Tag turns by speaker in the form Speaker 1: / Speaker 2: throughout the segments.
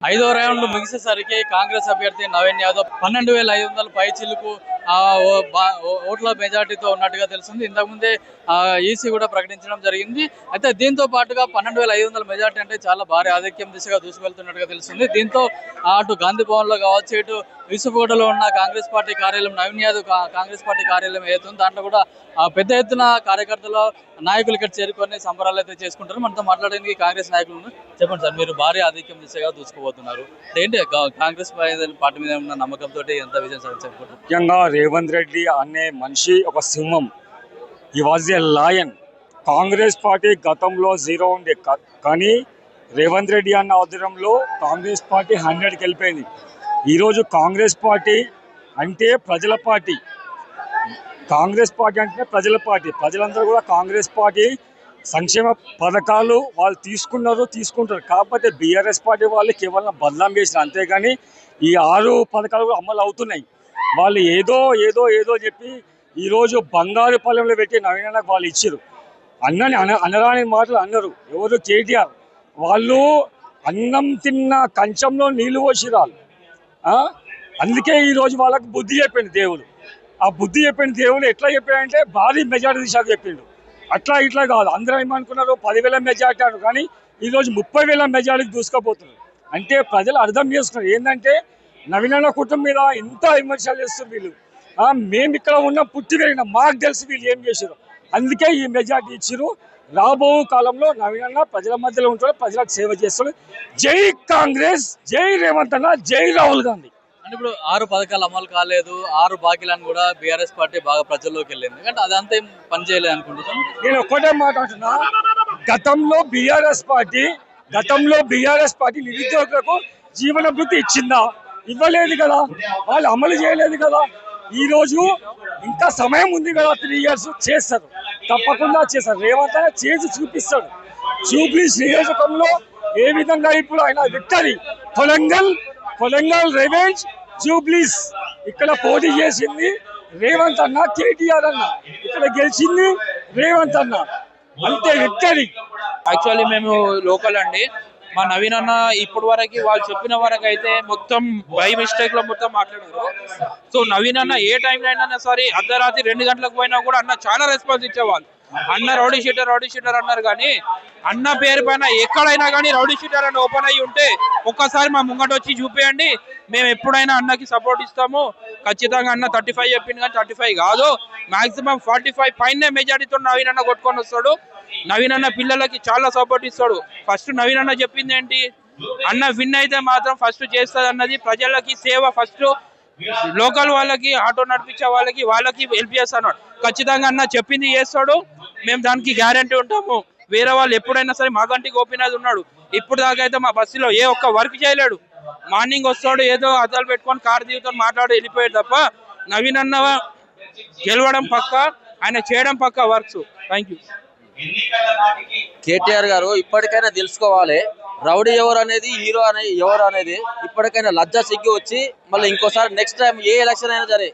Speaker 1: ఐదో రౌండ్ ముగిసేసరికి కాంగ్రెస్ అభ్యర్థి నవీన్ యాదవ్ 12,500 పై చిలుకు ఓట్ల మెజార్టీతో ఉన్నట్టుగా తెలిసింది. ఇంతకుముందే ఈసీ కూడా ప్రకటించడం జరిగింది. అయితే దీంతో పాటుగా 12,500 మెజార్టీ అంటే చాలా భారీ ఆధిక్యం దిశగా దూసుకెళ్తున్నట్టుగా తెలిసింది. దీంతో అటు గాంధీ భవన్ లో కావచ్చు, ఇటు యూసుఫ్గూడలో ఉన్న కాంగ్రెస్ పార్టీ కార్యాలయం, నవీన్ యాదవ్ కాంగ్రెస్ పార్టీ కార్యాలయం ఏదైతుంది దాంట్లో కూడా పెద్ద ఎత్తున కార్యకర్తల నాయకులు ఇక్కడ చేరుకొని సంబరాలు అయితే చేసుకుంటారు. మనతో మాట్లాడడానికి కాంగ్రెస్ నాయకులు చెప్పండి సార్, మీరు భారీ ఆధిక్యం దిశగా దూసుకోబోతున్నారు, ఏంటి కాంగ్రెస్ పార్టీ మీద ఉన్న నమ్మకంతో ఎంత విజయం సాధించారు?
Speaker 2: ముఖ్యంగా రేవంత్ రెడ్డి అనే మనిషి ఒక సింహం. ఈ was a lion. Congress party గతంలో 0 ఉండే, కానీ రేవంత్ రెడ్డి అన్న ఆధ్వర్యంలో కాంగ్రెస్ పార్టీ 100కి వెళ్ళిపోయింది. ఈరోజు కాంగ్రెస్ పార్టీ అంటే ప్రజల పార్టీ. కాంగ్రెస్ పార్టీ అంటే ప్రజల పార్టీ. ప్రజలందరూ కూడా కాంగ్రెస్ పార్టీ సంక్షేమ పథకాలు వాళ్ళు తీసుకుంటారు. కాకపోతే బీఆర్ఎస్ పార్టీ వాళ్ళు కేవలం బదలాం చేసిన, అంతేగాని ఈ 6 పథకాలు కూడా అమలు అవుతున్నాయి. వాళ్ళు ఏదో ఏదో ఏదో చెప్పి ఈరోజు బంగారు పల్లెంలో పెట్టి నవీనకు వాళ్ళు ఇచ్చారు. అనరాని మాటలు అన్నారు. ఎవరు? కేటీఆర్. వాళ్ళు అన్నం తిన్న కంచంలో నీళ్లు పోసిరాలు. అందుకే ఈరోజు వాళ్ళకు బుద్ధి చెప్పిండు దేవుడు. ఆ బుద్ధి చెప్పిన దేవుడు ఎట్లా చెప్పాడంటే భారీ మెజార్టీ దిశగా చెప్పిండు. అట్లా ఇట్లా కాదు. అందరూ ఏమనుకున్నారు 10,000 మెజార్టీ అన్నారు, కానీ ఈరోజు 30,000 మెజార్టీకి దూసుకుపోతున్నారు. అంటే ప్రజలు అర్థం చేసుకున్నారు ఏంటంటే నవీన కుటుంబం మీద ఇంత విమర్శలు చేస్తారు వీళ్ళు. మేము ఇక్కడ ఉన్న పుట్టి పెరిగిన మాకు తెలిసి వీళ్ళు ఏం చేశారు. అందుకే ఈ మెజార్టీ ఇచ్చారు. రాబో కాలంలో నవీన ప్రజల మధ్యలో ఉంటాడు, ప్రజలకు సేవ చేస్తాడు. జై కాంగ్రెస్, జై రేవంత్ అన్న, జై రాహుల్ గాంధీ.
Speaker 1: అంటే ఇప్పుడు 6 పథకాలు అమలు కాలేదు, 6 బాకీలను కూడా బీఆర్ఎస్ పార్టీ బాగా ప్రజల్లోకి వెళ్ళింది, అంటే అదంతా ఏం పనిచేయలేదు అనుకుంటున్నాను.
Speaker 2: నేను ఒక్కటే మాట్లాడుతున్నా, గతంలో బీఆర్ఎస్ పార్టీ నిరుద్యోగులకు జీవన భృతి ఇచ్చిందా? ఇవ్వలేదు కదా. వాళ్ళు అమలు చేయలేదు కదా. ఈరోజు ఇంకా సమయం ఉంది కదా, 3 years చేస్తారు, తప్పకుండా చేస్తారు. రేవంత్ చేసి చూపిస్తాడు. జూబ్లీస్ నియోజకంలో ఏ విధంగా ఇప్పుడు ఆయన విక్టరీ, కొలంగల్ రెవెంజ్ జూబ్లీస్ ఇక్కడ పోటీ చేసింది రేవంత్ అన్న, కేటీఆర్ అన్న. ఇక్కడ గెలిచింది రేవంత్ అన్న, అంతే విక్టరీ.
Speaker 3: యాక్చువల్లీ మేము లోకల్ అండి. మా నవీన్ అన్న ఇప్పటి వరకు వాళ్ళు చెప్పిన వరకు అయితే మొత్తం బై మిస్టేక్ లో మొత్తం మాట్లాడారు. సో నవీన్ అన్న ఏ టైంలో అయినా సరే, అర్ధరాత్రి 2 గంటలకు పోయినా కూడా అన్న చాలా రెస్పాన్స్ ఇచ్చేవాళ్ళు. అన్న రౌడీ షీటర్ అన్నారు, కానీ అన్న పేరు పైన ఎక్కడైనా కానీ రౌడీ షీటర్ అని ఓపెన్ అయ్యి ఉంటే ఒక్కసారి మా ముంగట వచ్చి చూపేయండి, మేము ఎప్పుడైనా అన్నకి సపోర్ట్ ఇస్తాము. ఖచ్చితంగా అన్న 35 చెప్పింది, కానీ 35 కాదు, మాక్సిమం 45 పైనే మెజారిటీతో నవీన్ అన్న కొట్టుకొని వస్తాడు. నవీన్ అన్న పిల్లలకి చాలా సపోర్ట్ ఇస్తాడు. ఫస్ట్ నవీన్ అన్న చెప్పింది ఏంటి, అన్న విన్ అయితే మాత్రం ఫస్ట్ చేస్తుంది అన్నది ప్రజలకి సేవ. ఫస్ట్ లోకల్ వాళ్ళకి, ఆటో నడిపించే వాళ్ళకి హెల్ప్ చేస్తాడు. ఖచ్చితంగా అన్న చెప్పింది చేస్తాడు. మేము దానికి గ్యారంటీ ఉంటాము. వేరే వాళ్ళు ఎప్పుడైనా సరే మాగంటి గోపీనాథ్ ఉన్నాడు, ఇప్పుడు దాకా అయితే మా బస్సులో ఏ ఒక్క వర్క్ చేయలేడు. మార్నింగ్ వస్తాడు, ఏదో అద్దాలు పెట్టుకొని కారు దిగుతో మాట్లాడి వెళ్ళిపోయాడు తప్ప నవీన్ అన్న గెలవడం పక్క, ఆయన చేయడం పక్క వర్క్స్. Thank you.
Speaker 4: కేటీఆర్ గారు ఇప్పటికైనా తెలుసుకోవాలి, రౌడీ ఎవరు అనేది, హీరో ఎవరు అనేది ఇప్పటికైనా లజ్జ సిగ్గి వచ్చి మళ్ళీ ఇంకోసారి నెక్స్ట్ టైం ఏ ఎలక్షన్ అయినా సరే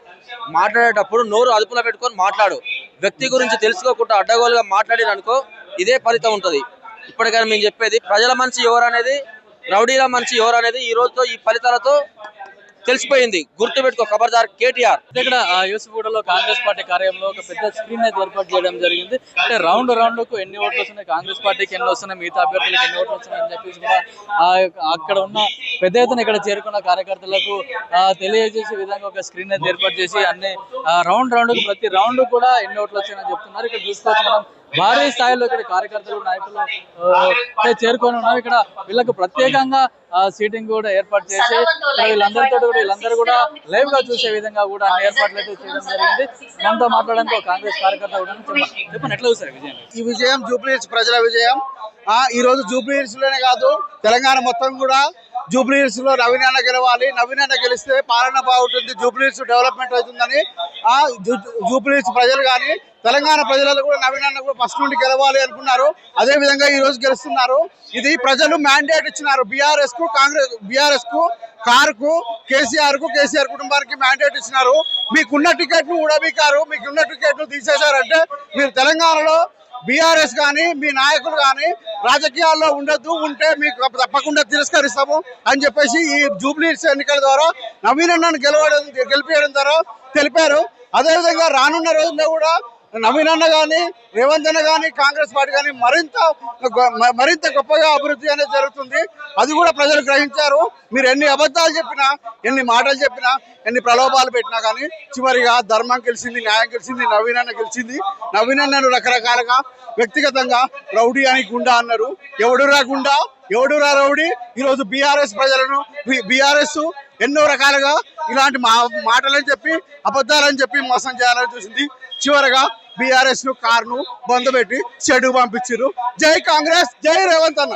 Speaker 4: మాట్లాడేటప్పుడు నోరు అదుపులో పెట్టుకొని మాట్లాడు. వ్యక్తి గురించి తెలుసుకోకుండా అడ్డగోలుగా మాట్లాడిననుకో ఇదే ఫలితం ఉంటుంది. ఇప్పటికైనా మేము చెప్పేది, ప్రజల మనిషి ఎవరు అనేది, రౌడీల మనిషి ఎవరు అనేది ఈ రోజుతో ఈ ఫలితాలతో తెలిసిపోయింది. గుర్తు పెట్టుకో, ఖబర్దార్ కేటీఆర్.
Speaker 1: ఇక్కడ యూసుఫ్గూడలో కాంగ్రెస్ పార్టీ కార్యాలయంలో ఒక పెద్ద స్క్రీన్ అయితే ఏర్పాటు చేయడం జరిగింది. అంటే రౌండ్ కు ఎన్ని ఓట్లు వస్తున్నాయి, కాంగ్రెస్ పార్టీకి ఎన్ని వస్తున్నాయి, మిగతా అభ్యర్థులకు ఎన్ని ఓట్లు వస్తున్నాయి అని చెప్పేసి కూడా అక్కడ ఉన్న పెద్ద ఎత్తున ఇక్కడ చేరుకున్న కార్యకర్తలకు తెలియజేసే విధంగా ఒక స్క్రీన్ అయితే ఏర్పాటు చేసి అన్ని రౌండ్ ప్రతి రౌండ్ కూడా ఎన్ని ఓట్లు వచ్చాయని చెప్తున్నారు. ఇక్కడ చూసుకోవచ్చు మనం భారీ స్థాయిలో ఇక్కడ కార్యకర్తలు, నాయకులు చేరుకొని ఉన్నారు. ఇక్కడ వీళ్ళకు ప్రత్యేకంగా సీటింగ్ కూడా ఏర్పాటు చేసి వీళ్ళందరూ కూడా లైవ్ గా చూసే విధంగా కూడా అన్ని ఏర్పాట్లు అయితే చేయడం జరిగింది. మనతో మాట్లాడడానికి కాంగ్రెస్ కార్యకర్త కూడా చెప్పండి, ఎట్లా చూసారు విజయం?
Speaker 5: ఈ విజయం జూబ్లీహిల్స్ ప్రజల విజయం. ఈ రోజు జూబ్లీహిల్స్ లోనే కాదు, తెలంగాణ మొత్తం కూడా జూబ్లీహిల్స్ లో నవీన్ అన్న గెలవాలి. నవీన్ అన్న గెలిస్తే పాలన బాగుంటుంది, జూబ్లీహిల్స్ డెవలప్మెంట్ అవుతుందని జూబ్లీహిల్స్ ప్రజలు కానీ తెలంగాణ ప్రజలు కూడా నవీన్ అన్న కూడా ఫస్ట్ నుండి గెలవాలి అనుకున్నారు. అదే విధంగా ఈ రోజు గెలుస్తున్నారు. ఇది ప్రజలు మ్యాండేట్ ఇచ్చినారు. బీఆర్ఎస్ కు కారుకు కేసీఆర్ కుటుంబానికి మ్యాండేట్ ఇచ్చినారు. మీకున్న టికెట్ ను ఉడబీకారు, మీకున్న టికెట్ ను తీసేశారంటే మీరు తెలంగాణలో బీఆర్ఎస్ కానీ మీ నాయకులు కానీ రాజకీయాల్లో ఉండొద్దు, ఉంటే మీకు తప్పకుండా తిరస్కరిస్తాము అని చెప్పేసి ఈ జూబ్లీహిల్స్ ఎన్నికల ద్వారా నవీన్ అన్నను గెలిపించడం ద్వారా తెలిపారు. అదేవిధంగా రానున్న రోజుల్లో కూడా నవీన్ అన్న కానీ రేవంత్ అన్న కానీ కాంగ్రెస్ పార్టీ కానీ మరింత గొప్పగా అభివృద్ధి అనేది జరుగుతుంది. అది కూడా ప్రజలు గ్రహించారు. మీరు ఎన్ని అబద్ధాలు చెప్పినా, ఎన్ని మాటలు చెప్పినా, ఎన్ని ప్రలోభాలు పెట్టినా కానీ చివరిగా ధర్మం గెలిచింది, న్యాయం గెలిచింది, నవీన్ అన్న గెలిచింది. నవీన్ అన్నను రకరకాలుగా వ్యక్తిగతంగా రౌడీ అని గుండా అన్నారు. ఎవడురా గుండా, ఎవడురా రౌడీ? ఈరోజు బీఆర్ఎస్ ఎన్నో రకాలుగా ఇలాంటి మాటలని చెప్పి అబద్ధాలని చెప్పి మోసం చేయాలని చూసింది. చివరగా బీఆర్ఎస్ ను కారును బంద్ పెట్టి చెడుగు పంపించారు. జై కాంగ్రెస్, జై రేవంత్ అన్న.